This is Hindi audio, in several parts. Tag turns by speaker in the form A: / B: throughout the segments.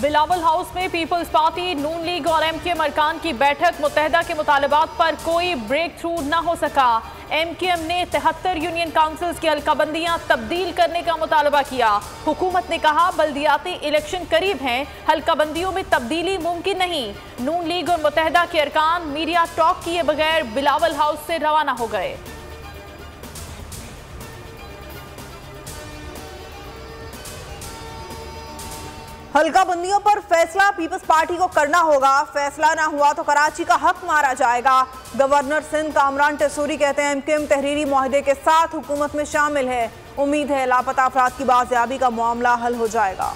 A: बिलावल हाउस में पीपल्स पार्टी, नून लीग और एमक्यूएम अरकान की बैठक। मुत्तहिदा के मुतालबात पर कोई ब्रेक थ्रू न हो सका। एमक्यूएम ने 73 यूनियन काउंसिल्स की हल्काबंदियां तब्दील करने का मुतालबा किया। हुकूमत ने कहा बल्दियाती इलेक्शन करीब हैं, हल्काबंदियों में तब्दीली मुमकिन नहीं। नून लीग और मुत्तहिदा के अरकान मीडिया टॉक किए बगैर बिलावल हाउस से रवाना हो गए।
B: हल्का बंदियों पर फैसला पीपल्स पार्टी को करना होगा। फैसला ना हुआ तो कराची का हक मारा जाएगा। गवर्नर सिंध कामरान टेसूरी कहते हैं एमक्यूएम तहरीरी मुआहदे के साथ हुकूमत में शामिल है। उम्मीद है लापता अफराद की बाजियाबी का मामला हल हो जाएगा।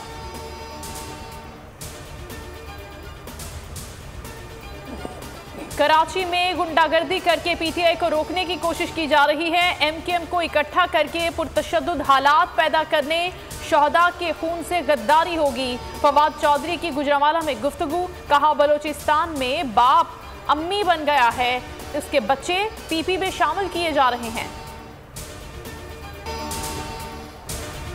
A: कराची में गुंडागर्दी करके पीटीआई को रोकने की कोशिश की जा रही है। एमक्यूएम को इकट्ठा करके पुरतशद्दुद हालात पैदा करने, शहदा के खून से गद्दारी होगी। फवाद चौधरी की गुजरांवाला में गुफ्तगू, कहा बलोचिस्तान में बाप अम्मी बन गया है, इसके बच्चे पीपी में शामिल किए जा रहे हैं।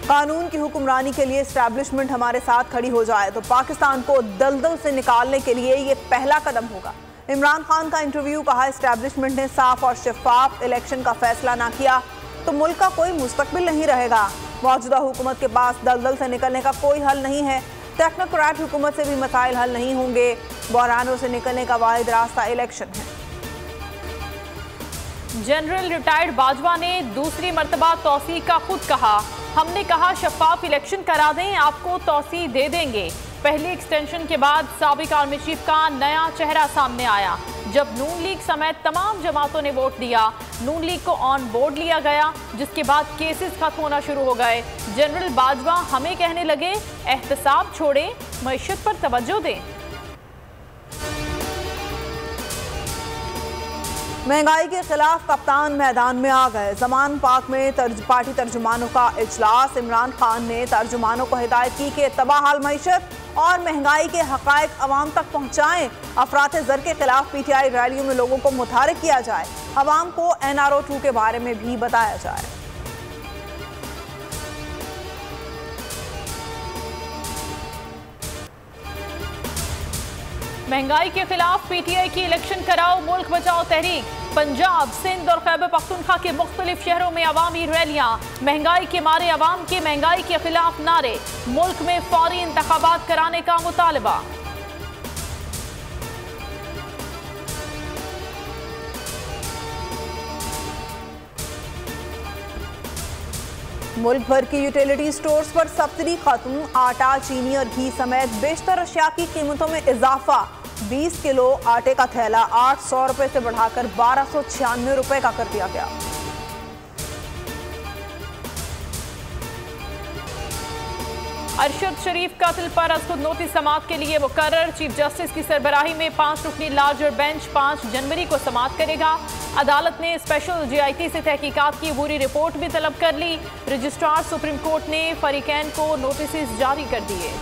B: कानून की हुक्मरानी के लिए एस्टैब्लिशमेंट हमारे साथ खड़ी हो जाए तो पाकिस्तान को दलदल से निकालने के लिए ये पहला कदम होगा। इमरान खान का इंटरव्यू, कहा एस्टैब्लिशमेंट ने साफ और शफाफ इलेक्शन का फैसला ना किया तो मुल्क का कोई मुस्तकबिल नहीं रहेगा। मौजूदा हुकूमत के पास दलदल से निकलने का कोई हल नहीं है। टेक्नोक्रेट हुकूमत से भी मसाइल हल नहीं होंगे। बहरानों से निकलने का वाहिद रास्ता इलेक्शन है।
A: जनरल रिटायर्ड बाजवा ने दूसरी मर्तबा तौसीक का खुद कहा, हमने कहा शफाफ इलेक्शन करा दें, आपको तौसी दे देंगे। पहली एक्सटेंशन के बाद साबिक आर्मी चीफ का नया चेहरा सामने आया। जब नून लीग समेत तमाम जमातों ने वोट दिया, नून लीग को ऑन बोर्ड लिया गया, जिसके बाद केसेस खत्म होना शुरू हो गए। जनरल बाजवा हमें कहने लगे एहतसाब छोड़ें, मईशत पर तवज्जो दें।
B: महंगाई के खिलाफ कप्तान मैदान में आ गए। जमान पार्क में पार्टी तर्जुमानों का इजलास। इमरान खान ने तर्जुमानों को हिदायत की कि तबाहाल मईशत और महंगाई के हकायक अवाम तक पहुँचाएँ। अफरात ज़र के खिलाफ पीटीआई रैलियों में लोगों को मुतहरिक किया जाए। अवाम को NRO 2 के बारे में भी बताया जाए।
A: महंगाई के खिलाफ पीटीआई की इलेक्शन कराओ मुल्क बचाओ तहरीक। पंजाब, सिंध और खैबर पख्तूनख्वा के मुख्तलिफ शहरों में अवामी रैलियां। महंगाई के मारे अवाम के महंगाई के खिलाफ नारे। मुल्क में फौरी इंतखाबात कराने का मुतालबा।
B: मुल्क भर की यूटिलिटी स्टोर्स पर सब्सिडी खत्म। आटा, चीनी और घी समेत बेशतर अशिया की कीमतों में इजाफा। 20 किलो आटे का थैला 800 रुपए से बढ़ाकर 1296 रुपए का कर दिया गया।
A: अरशद शरीफ कत्ल पर अजखुद नोटिस समाअत के लिए मुकर्रर। चीफ जस्टिस की सरबराही में 5 रुकनी लार्जर बेंच 5 जनवरी को समाअत करेगा। अदालत ने स्पेशल GIT से तहकीकात की पूरी रिपोर्ट भी तलब कर ली। रजिस्ट्रार सुप्रीम कोर्ट ने फरीकैन को नोटिस जारी कर दिए।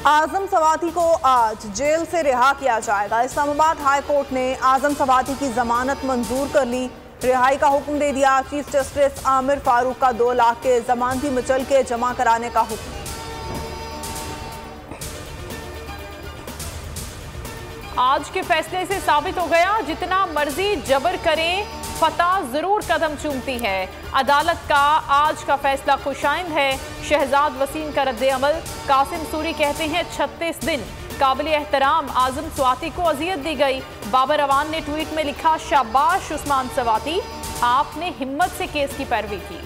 B: आजम सवाती को आज जेल से रिहा किया जाएगा। इस्लामाबाद हाई कोर्ट ने आजम सवाती की जमानत मंजूर कर ली। रिहाई का हुक्म दे दिया। चीफ जस्टिस आमिर फारूक का 2 लाख के जमानती मुचल के जमा कराने का हुक्म।
A: आज के फैसले से साबित हो गया, जितना मर्जी जबर करें फतह जरूर कदम चूमती है। अदालत का आज का फैसला खुशाइंद है। शहजाद वसीम का रद्द अमल। कासिम सूरी कहते हैं 36 दिन काबिल एहतराम आजम सवाती को अजियत दी गई। बाबर अवान ने ट्वीट में लिखा, शाबाश उस्मान सवाती, आपने हिम्मत से केस की पैरवी की।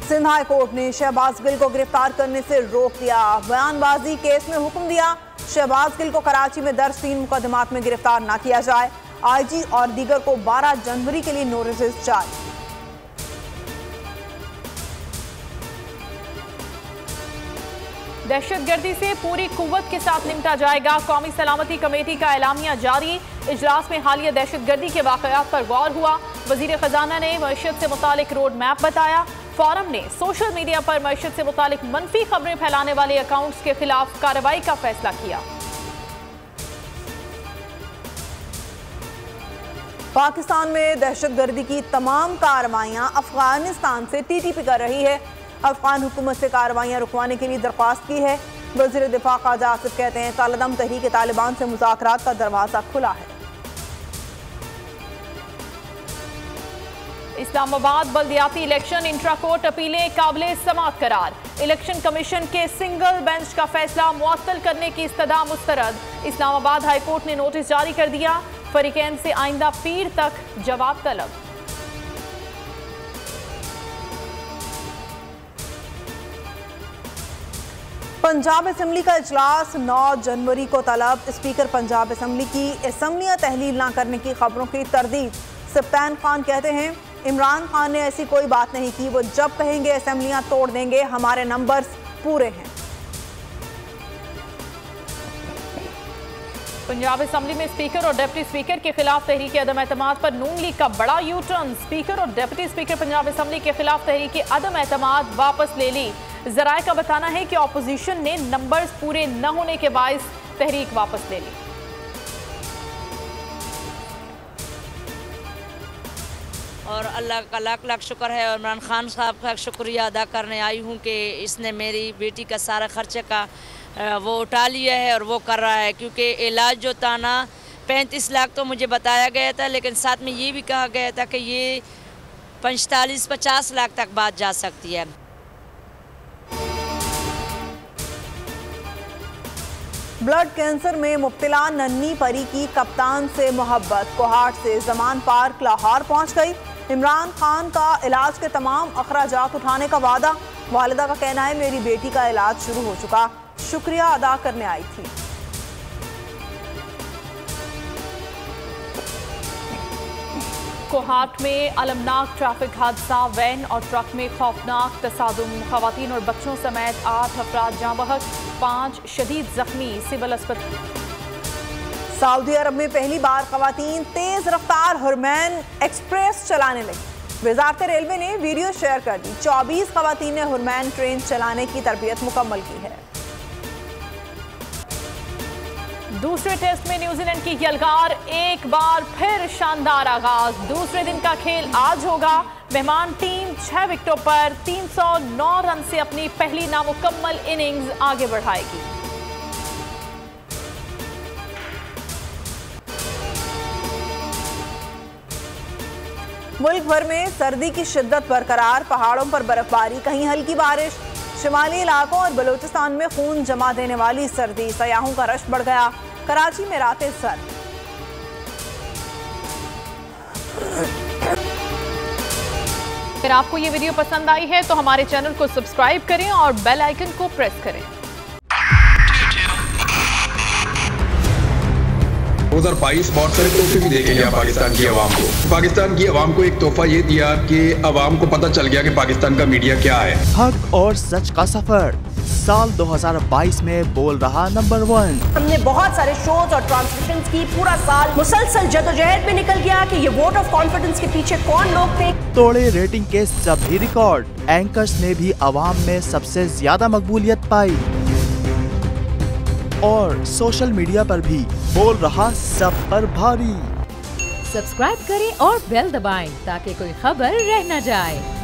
B: सिंध हाई कोर्ट ने शहबाज गिल को गिरफ्तार करने से रोक दिया। बयानबाजी केस में हुक्म दिया, शहबाज गिल को कराची में दर्ज 3 मुकदमात में गिरफ्तार न किया जाए। IG और दीगर को 12 जनवरी के लिए नोटिस जारी।
A: दहशतगर्दी से पूरी कुव्वत के साथ निपटा जाएगा। कौमी सलामती कमेटी का एलामिया जारी। इजलास में हालिया दहशतगर्दी के वाकयात पर गौर हुआ। वजीर खजाना ने मईशत से मुतालिक रोड मैप बताया। फोरम ने सोशल मीडिया पर मईशत से मुतालिक मनफी खबरें फैलाने वाले अकाउंट्स के खिलाफ कार्रवाई का फैसला किया।
B: पाकिस्तान में दहशतगर्दी की तमाम कार्रवाइयां अफगानिस्तान से टीटीपी कर रही है। अफगान हुकूमत से कार्रवाइयां रुकवाने के लिए दरख्वास्त की है। वज़ीर दिफा ख्वाजा आसिफ कहते हैं कालदम तहरीक तालिबान से मुज़ाकरात का दरवाज़ा खुला है।
A: इस्लामाबाद बल्दियाती इलेक्शन इंट्रा कोर्ट अपीलें काबिले समाअत करार। इलेक्शन कमीशन के सिंगल बेंच का फैसला मुअत्तल करने की इस्तदा मुस्तरद। इस्लामाबाद हाई कोर्ट ने नोटिस जारी कर दिया। फरीकैन से आइंदा पीर तक जवाब तलब।
B: पंजाब असेंबली का इजलास 9 जनवरी को तलब। स्पीकर पंजाब असेंबली की असेंबलियां तहलील न करने की खबरों की तरदीद। सप्तान खान कहते हैं इमरान खान ने ऐसी कोई बात नहीं की, वो जब कहेंगे असेंबलियां तोड़ देंगे, हमारे नंबर्स पूरे हैं।
A: पंजाब असेंबली में स्पीकर और डिप्टी स्पीकर के खिलाफ तहरीक अदम एतमाद पर नून लीग का बड़ा यू टर्न। स्पीकर और डिप्टी स्पीकर पंजाब असेंबली के खिलाफ तहरीक अदम एतमाद वापस ले ली। जराए का बताना है कि ऑपोजिशन ने नंबर्स पूरे न होने के बायस तहरीक वापस ले ली।
C: और अल्लाह का लाख लाख शुक्र है और इमरान खान साहब का शुक्रिया अदा करने आई हूँ कि इसने मेरी बेटी का सारा खर्चे का वो उठा लिया है और वो कर रहा है, क्योंकि इलाज जो था ना 35 लाख तो मुझे बताया गया था, लेकिन साथ में ये भी कहा गया था कि ये 45-50 लाख तक बात जा सकती है।
B: ब्लड कैंसर में मुब्तला नन्ही परी की कप्तान से मोहब्बत। कोहाट से जमान पार्क लाहौर पहुंच गई। इमरान खान का इलाज के तमाम अखराजात उठाने का वादा। वालिदा का कहना है मेरी बेटी का इलाज शुरू हो चुका, शुक्रिया अदा करने आई थी।
A: कोहाट में अलमनाक ट्रैफिक हादसा। वैन और ट्रक में खौफनाक तसादुम। खवातीन और बच्चों समेत 8 अफराद जाँ बहक, 5 शदीद जख्मी। सिविल अस्पताल। सऊदी अरब में पहली बार खवातीन तेज रफ्तार हुरमैन एक्सप्रेस चलाने लगी। वजारत रेलवे ने वीडियो शेयर कर दी। 24 खवातीन ने हुरमैन ट्रेन चलाने की तरबियत मुकम्मल की है। दूसरे टेस्ट में न्यूजीलैंड की यलगार एक बार फिर शानदार आगाज। दूसरे दिन का खेल आज होगा। मेहमान टीम 6 विकेटों पर 309 रन से अपनी पहली नामुकम्मल इनिंग्स आगे बढ़ाएगी। मुल्क भर में सर्दी की शिद्दत बरकरार। पहाड़ों पर बर्फबारी, कहीं हल्की बारिश। शिमाली इलाकों और बलूचिस्तान में खून जमा देने वाली सर्दी। सयाहों का रश बढ़ गया। कराची में रातें सर्द। अगर आपको ये वीडियो पसंद आई है तो हमारे चैनल को सब्सक्राइब करें और बेल आइकन को प्रेस करें।
D: 2022 बहुत सारे तोहफे भी देके गया पाकिस्तान की आवाम को। पाकिस्तान की आवाम को एक तोहफा ये दिया कि आवाम को पता चल गया कि पाकिस्तान का मीडिया क्या है।
E: हक और सच का सफर साल 2022 में बोल रहा नंबर 1।
F: हमने बहुत सारे शोज और ट्रांसमिशंस की। पूरा साल मुसलसल जदोजहद में निकल गया कि ये वोट ऑफ कॉन्फिडेंस के पीछे कौन लोग थे।
E: तोड़े रेटिंग के सभी रिकॉर्ड। एंकर्स ने भी आवाम में सबसे ज्यादा मकबूलियत पाई और सोशल मीडिया पर भी बोल रहा सब पर भारी।
G: सब्सक्राइब करें और बेल दबाएं ताकि कोई खबर रह न जाए।